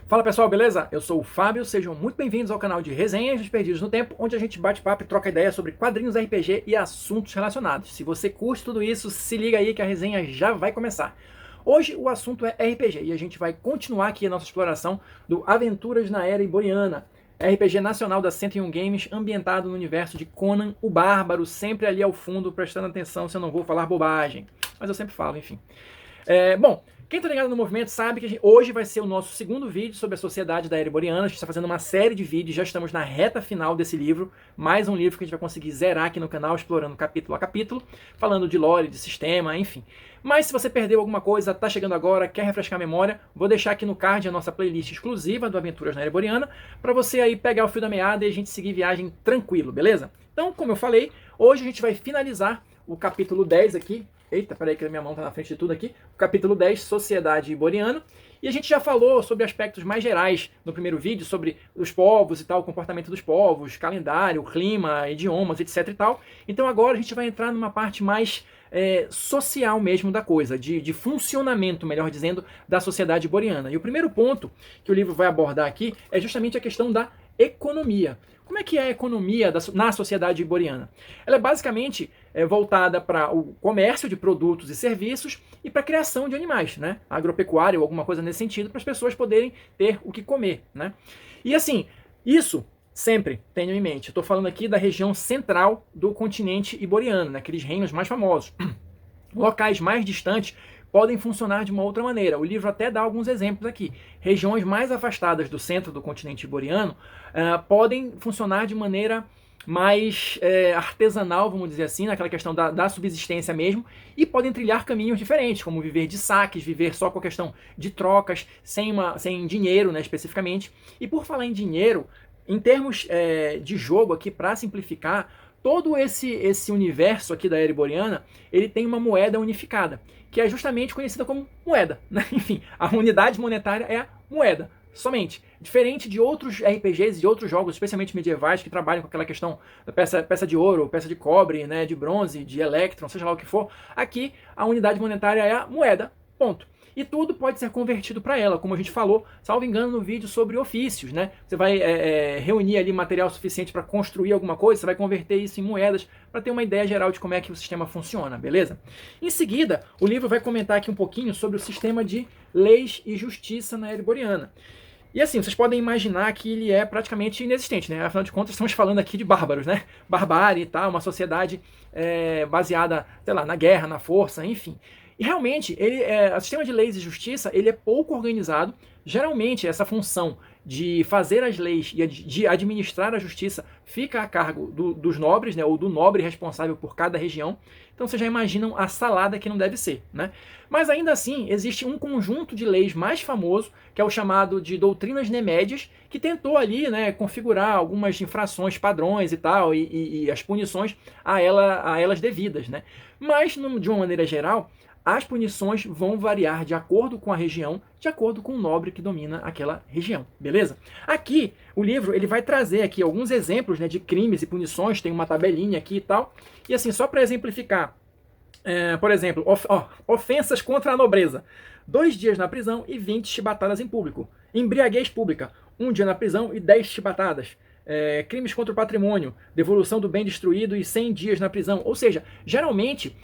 Fala pessoal, beleza? Eu sou o Fábio, sejam muito bem-vindos ao canal de Resenhas dos Perdidos no Tempo, onde a gente bate papo e troca ideias sobre quadrinhos RPG e assuntos relacionados. Se você curte tudo isso, se liga aí que a resenha já vai começar. Hoje o assunto é RPG e a gente vai continuar aqui a nossa exploração do Aventuras na Era Iboriana, RPG nacional da 101 Games, ambientado no universo de Conan o Bárbaro, sempre ali ao fundo, prestando atenção se eu não vou falar bobagem. Mas eu sempre falo, enfim. Bom, quem tá ligado no movimento sabe que hoje vai ser o nosso segundo vídeo sobre a Sociedade da Era Iboriana. A gente está fazendo uma série de vídeos, já estamos na reta final desse livro. Mais um livro que a gente vai conseguir zerar aqui no canal, explorando capítulo a capítulo, falando de lore, de sistema, enfim. Mas se você perdeu alguma coisa, tá chegando agora, quer refrescar a memória, vou deixar aqui no card a nossa playlist exclusiva do Aventuras na Era Iboriana, para você aí pegar o fio da meada e a gente seguir viagem tranquilo, beleza? Então, como eu falei, hoje a gente vai finalizar o capítulo 10 aqui. Eita, peraí que a minha mão tá na frente de tudo aqui. O capítulo 10, Sociedade Iboriana. E a gente já falou sobre aspectos mais gerais no primeiro vídeo, sobre os povos e tal, o comportamento dos povos, calendário, clima, idiomas, etc e tal. Então agora a gente vai entrar numa parte mais social mesmo da coisa, de funcionamento, melhor dizendo, da sociedade iboriana. E o primeiro ponto que o livro vai abordar aqui é justamente a questão da economia. Como é que é a economia na sociedade iboriana? Ela é basicamente voltada para o comércio de produtos e serviços e para a criação de animais, né? Agropecuária ou alguma coisa nesse sentido, para as pessoas poderem ter o que comer, né? E assim, isso sempre tenham em mente. Eu estou falando aqui da região central do continente iboriano, naqueles reinos mais famosos. Locais mais distantes podem funcionar de uma outra maneira. O livro até dá alguns exemplos aqui. Regiões mais afastadas do centro do continente iboriano podem funcionar de maneira mais artesanal, vamos dizer assim, naquela questão da subsistência mesmo, e podem trilhar caminhos diferentes, como viver de saques, viver só com a questão de trocas, sem dinheiro, né, especificamente. E por falar em dinheiro, em termos de jogo aqui, para simplificar, todo esse universo aqui da Era Iboriana, ele tem uma moeda unificada, que é justamente conhecida como moeda, né? Enfim, a unidade monetária é a moeda, somente. Diferente de outros RPGs e de outros jogos, especialmente medievais, que trabalham com aquela questão da peça de ouro, peça de cobre, né, de bronze, de elétron, seja lá o que for, aqui a unidade monetária é a moeda, ponto. E tudo pode ser convertido para ela, como a gente falou, salvo engano, no vídeo sobre ofícios, né? Você vai reunir ali material suficiente para construir alguma coisa, você vai converter isso em moedas para ter uma ideia geral de como é que o sistema funciona, beleza? Em seguida, o livro vai comentar aqui um pouquinho sobre o sistema de leis e justiça na Era Iboriana. E assim, vocês podem imaginar que ele é praticamente inexistente, né? Afinal de contas, estamos falando aqui de bárbaros, né? Barbárie e tal, uma sociedade baseada, sei lá, na guerra, na força, enfim. E realmente, o sistema de leis e justiça ele é pouco organizado. Geralmente, essa função de fazer as leis e de administrar a justiça fica a cargo dos nobres, né, ou do nobre responsável por cada região. Então vocês já imaginam a salada que não deve ser, né? Mas ainda assim, existe um conjunto de leis mais famoso, que é o chamado de doutrinas nemédias, que tentou ali, né, configurar algumas infrações, padrões e tal, e as punições a elas devidas, né? Mas, de uma maneira geral, as punições vão variar de acordo com a região, de acordo com o nobre que domina aquela região, beleza? Aqui, o livro ele vai trazer aqui alguns exemplos, né, de crimes e punições, tem uma tabelinha aqui e tal, e assim, só para exemplificar, por exemplo, ofensas contra a nobreza, 2 dias na prisão e 20 chibatadas em público. Embriaguez pública, 1 dia na prisão e 10 chibatadas. Crimes contra o patrimônio, devolução do bem destruído e 100 dias na prisão. Ou seja, geralmente,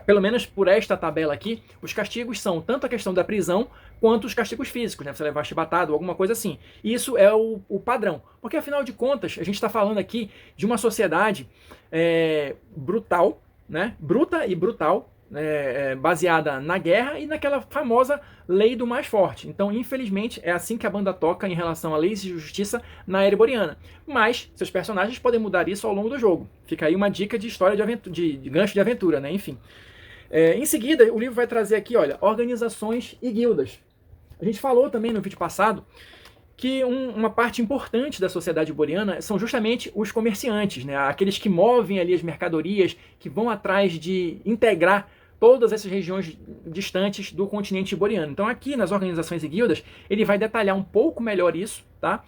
pelo menos por esta tabela aqui, os castigos são tanto a questão da prisão quanto os castigos físicos, né? Você levar chibatado ou alguma coisa assim. E isso é o padrão. Porque afinal de contas, a gente está falando aqui de uma sociedade brutal, né? Bruta e brutal, baseada na guerra e naquela famosa lei do mais forte. Então, infelizmente, é assim que a banda toca em relação a leis de justiça na Era Iboriana. Mas, seus personagens podem mudar isso ao longo do jogo. Fica aí uma dica de história de gancho de aventura, né? Enfim. Em seguida, o livro vai trazer aqui, olha, organizações e guildas. A gente falou também no vídeo passado que uma parte importante da sociedade iboriana são justamente os comerciantes, né? Aqueles que movem ali as mercadorias, que vão atrás de integrar todas essas regiões distantes do continente iboriano. Então aqui nas organizações e guildas, ele vai detalhar um pouco melhor isso, tá?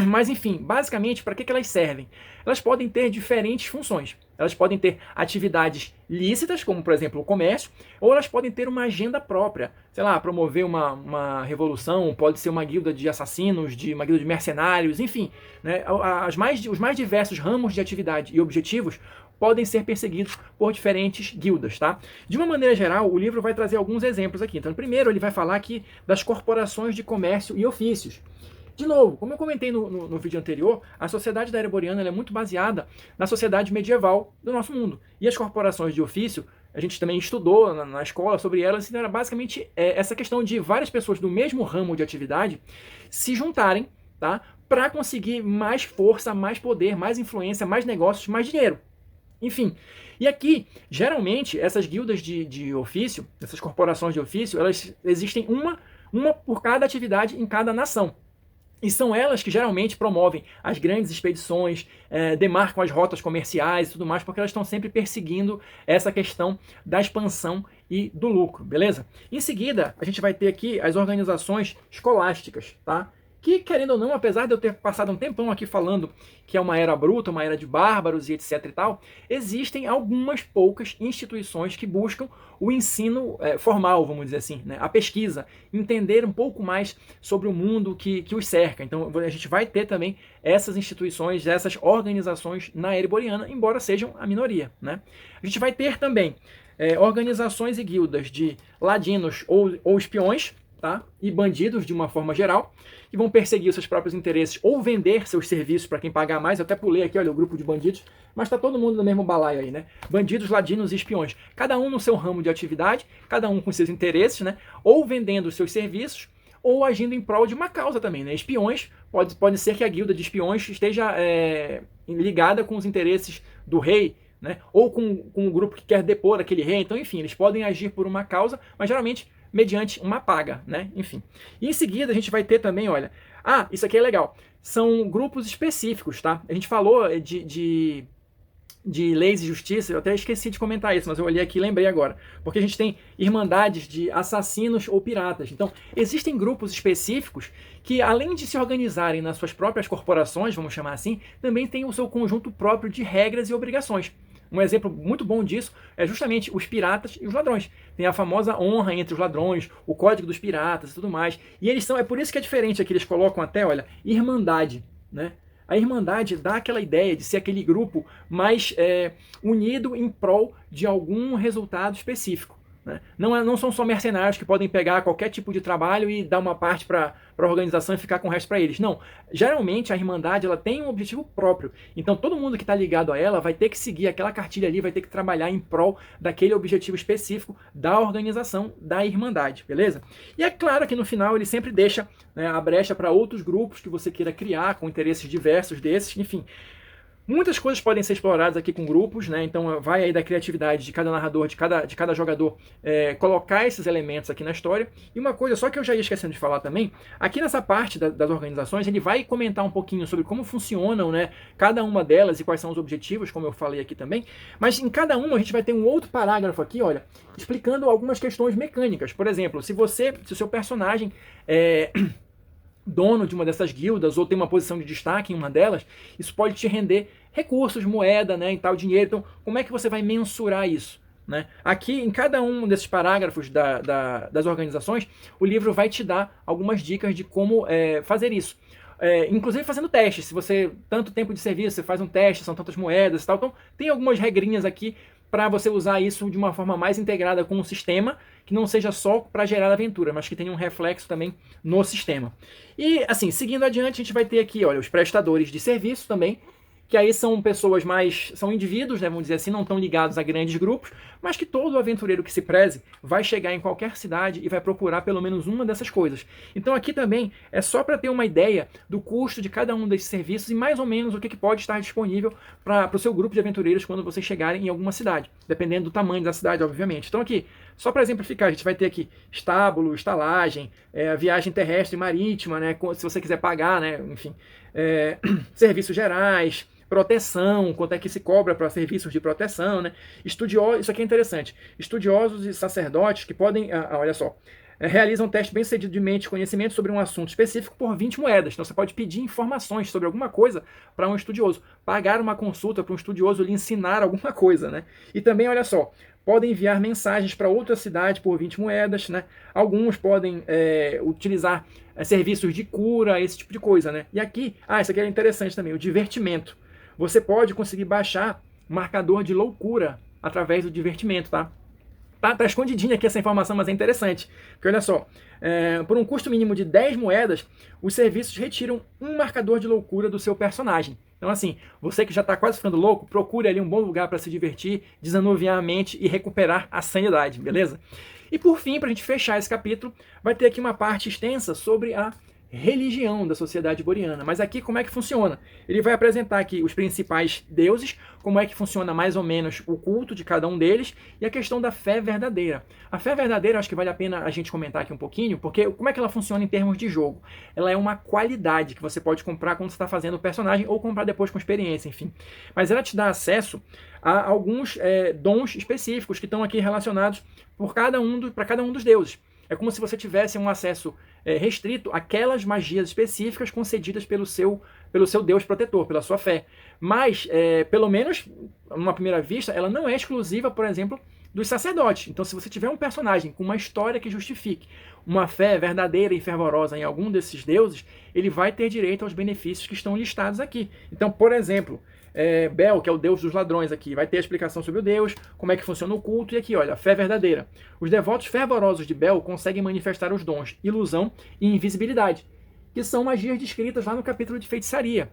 Mas enfim, basicamente, para que elas servem? Elas podem ter diferentes funções. Elas podem ter atividades lícitas, como, por exemplo, o comércio, ou elas podem ter uma agenda própria. Sei lá, promover uma revolução, pode ser uma guilda de assassinos, uma guilda de mercenários, enfim. Né? Os mais diversos ramos de atividade e objetivos podem ser perseguidos por diferentes guildas, tá? De uma maneira geral, o livro vai trazer alguns exemplos aqui. Então, primeiro, ele vai falar aqui das corporações de comércio e ofícios. De novo, como eu comentei no vídeo anterior, a sociedade da Era Boreana é muito baseada na sociedade medieval do nosso mundo. E as corporações de ofício, a gente também estudou na escola sobre elas, então era basicamente essa questão de várias pessoas do mesmo ramo de atividade se juntarem, tá, para conseguir mais força, mais poder, mais influência, mais negócios, mais dinheiro. Enfim, e aqui, geralmente, essas guildas de ofício, essas corporações de ofício, elas existem uma por cada atividade em cada nação. E são elas que geralmente promovem as grandes expedições, demarcam as rotas comerciais e tudo mais, porque elas estão sempre perseguindo essa questão da expansão e do lucro, beleza? Em seguida, a gente vai ter aqui as organizações escolásticas, tá? Que, querendo ou não, apesar de eu ter passado um tempão aqui falando que é uma era bruta, uma era de bárbaros e etc e tal, existem algumas poucas instituições que buscam o ensino formal, vamos dizer assim, né? A pesquisa, entender um pouco mais sobre o mundo que os cerca. Então a gente vai ter também essas instituições, essas organizações na era boreana, embora sejam a minoria, né? A gente vai ter também organizações e guildas de ladinos ou espiões, tá? E bandidos de uma forma geral, que vão perseguir os seus próprios interesses ou vender seus serviços para quem pagar mais. Eu até pulei aqui, olha, o grupo de bandidos, mas está todo mundo no mesmo balaio aí, né? Bandidos, ladinos e espiões. Cada um no seu ramo de atividade, cada um com seus interesses, né? Ou vendendo os seus serviços, ou agindo em prol de uma causa também, né? Espiões, pode ser que a guilda de espiões esteja ligada com os interesses do rei, né? Ou com um grupo que quer depor aquele rei. Então, enfim, eles podem agir por uma causa, mas geralmente mediante uma paga, né? Enfim. E em seguida a gente vai ter também, olha... Ah, isso aqui é legal. São grupos específicos, tá? A gente falou de leis e justiça, eu até esqueci de comentar isso, mas eu olhei aqui e lembrei agora. Porque a gente tem irmandades de assassinos ou piratas. Então, existem grupos específicos que, além de se organizarem nas suas próprias corporações, vamos chamar assim, também tem o seu conjunto próprio de regras e obrigações. Um exemplo muito bom disso é justamente os piratas e os ladrões. Tem a famosa honra entre os ladrões, o código dos piratas e tudo mais. E eles são, é por isso que é diferente aqui, eles colocam até, olha, irmandade, né? A irmandade dá aquela ideia de ser aquele grupo mais unido em prol de algum resultado específico. Né? Não são só mercenários que podem pegar qualquer tipo de trabalho e dar uma parte para a organização e ficar com o resto para eles. Não. Geralmente a Irmandade ela tem um objetivo próprio. Então todo mundo que está ligado a ela vai ter que seguir aquela cartilha ali, vai ter que trabalhar em prol daquele objetivo específico da organização da Irmandade, beleza? E é claro que no final ele sempre deixa, né, a brecha para outros grupos que você queira criar com interesses diversos desses, enfim. Muitas coisas podem ser exploradas aqui com grupos, né? Então vai aí da criatividade de cada narrador, de cada jogador, colocar esses elementos aqui na história. E uma coisa só que eu já ia esquecendo de falar também, aqui nessa parte das organizações, ele vai comentar um pouquinho sobre como funcionam, né, cada uma delas e quais são os objetivos, como eu falei aqui também. Mas em cada uma a gente vai ter um outro parágrafo aqui, olha, explicando algumas questões mecânicas. Por exemplo, se o seu personagem dono de uma dessas guildas ou tem uma posição de destaque em uma delas, isso pode te render recursos, moeda, né, e tal, dinheiro. Então, como é que você vai mensurar isso? Né? Aqui, em cada um desses parágrafos das organizações, o livro vai te dar algumas dicas de como fazer isso. Inclusive fazendo testes. Se você, tanto tempo de serviço, você faz um teste, são tantas moedas e tal. Então, tem algumas regrinhas aqui para você usar isso de uma forma mais integrada com o sistema, que não seja só para gerar aventura, mas que tenha um reflexo também no sistema. E, assim, seguindo adiante, a gente vai ter aqui, olha, os prestadores de serviço também, que aí são pessoas são indivíduos, né, vamos dizer assim, não estão ligados a grandes grupos, mas que todo aventureiro que se preze vai chegar em qualquer cidade e vai procurar pelo menos uma dessas coisas. Então aqui também é só para ter uma ideia do custo de cada um desses serviços e mais ou menos o que pode estar disponível para o seu grupo de aventureiros quando vocês chegarem em alguma cidade, dependendo do tamanho da cidade, obviamente. Então aqui, só para exemplificar, a gente vai ter aqui estábulo, estalagem, viagem terrestre e marítima, né, se você quiser pagar, né, enfim, serviços gerais, proteção, quanto é que se cobra para serviços de proteção, né? Estudiosos, isso aqui é interessante. Estudiosos e sacerdotes que podem, olha só, realiza um teste bem sucedido de mente e conhecimento sobre um assunto específico por 20 moedas. Então você pode pedir informações sobre alguma coisa para um estudioso, pagar uma consulta para um estudioso lhe ensinar alguma coisa, né? E também, olha só, podem enviar mensagens para outra cidade por 20 moedas, né? Alguns podem utilizar serviços de cura, esse tipo de coisa, né? E aqui, isso aqui é interessante também, o divertimento. Você pode conseguir baixar marcador de loucura através do divertimento, tá? Tá escondidinha aqui essa informação, mas é interessante. Porque olha só, por um custo mínimo de 10 moedas, os serviços retiram um marcador de loucura do seu personagem. Então assim, você que já está quase ficando louco, procure ali um bom lugar para se divertir, desanuviar a mente e recuperar a sanidade, beleza? E por fim, para a gente fechar esse capítulo, vai ter aqui uma parte extensa sobre a religião da sociedade boreana. Mas aqui como é que funciona? Ele vai apresentar aqui os principais deuses, como é que funciona mais ou menos o culto de cada um deles e a questão da fé verdadeira. A fé verdadeira, acho que vale a pena a gente comentar aqui um pouquinho, porque como é que ela funciona em termos de jogo? Ela é uma qualidade que você pode comprar quando você está fazendo o personagem ou comprar depois com experiência, enfim. Mas ela te dá acesso a alguns dons específicos que estão aqui relacionados para cada um dos deuses. É como se você tivesse um acesso restrito àquelas magias específicas concedidas pelo seu Deus protetor, pela sua fé. Mas, pelo menos, numa primeira vista, ela não é exclusiva, por exemplo, dos sacerdotes. Então, se você tiver um personagem com uma história que justifique uma fé verdadeira e fervorosa em algum desses deuses, ele vai ter direito aos benefícios que estão listados aqui. Então, por exemplo, Bel, que é o deus dos ladrões aqui, vai ter a explicação sobre o deus, como é que funciona o culto, e aqui, olha, a fé verdadeira. Os devotos fervorosos de Bel conseguem manifestar os dons ilusão e invisibilidade, que são magias descritas lá no capítulo de feitiçaria.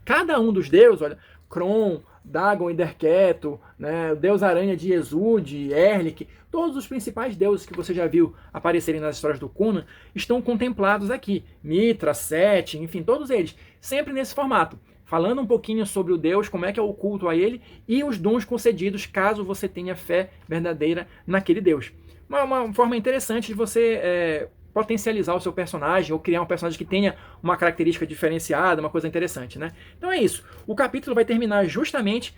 Cada um dos deuses, olha, Kron, Dagon e Derketo, né, o deus aranha de Exud, Erlik, todos os principais deuses que você já viu aparecerem nas histórias do Conan estão contemplados aqui. Mitra, Set, enfim, todos eles, sempre nesse formato. Falando um pouquinho sobre o Deus, como é que é o culto a ele e os dons concedidos caso você tenha fé verdadeira naquele Deus. Uma forma interessante de você potencializar o seu personagem ou criar um personagem que tenha uma característica diferenciada, uma coisa interessante, né? Então é isso. O capítulo vai terminar justamente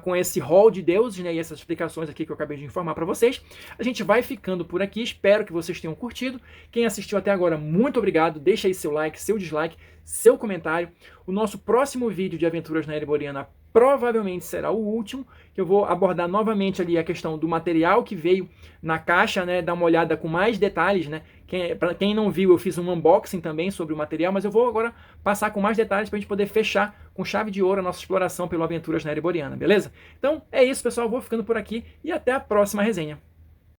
com esse hall de deuses, né, e essas explicações aqui que eu acabei de informar para vocês. A gente vai ficando por aqui, espero que vocês tenham curtido. Quem assistiu até agora, muito obrigado. Deixa aí seu like, seu dislike, seu comentário. O nosso próximo vídeo de Aventuras na Ereboriana provavelmente será o último, que eu vou abordar novamente ali a questão do material que veio na caixa, né, dar uma olhada com mais detalhes, né. Para quem não viu, eu fiz um unboxing também sobre o material, mas eu vou agora passar com mais detalhes para a gente poder fechar com chave de ouro a nossa exploração pelo Aventuras na Ereboriana, beleza? Então é isso, pessoal, vou ficando por aqui e até a próxima resenha.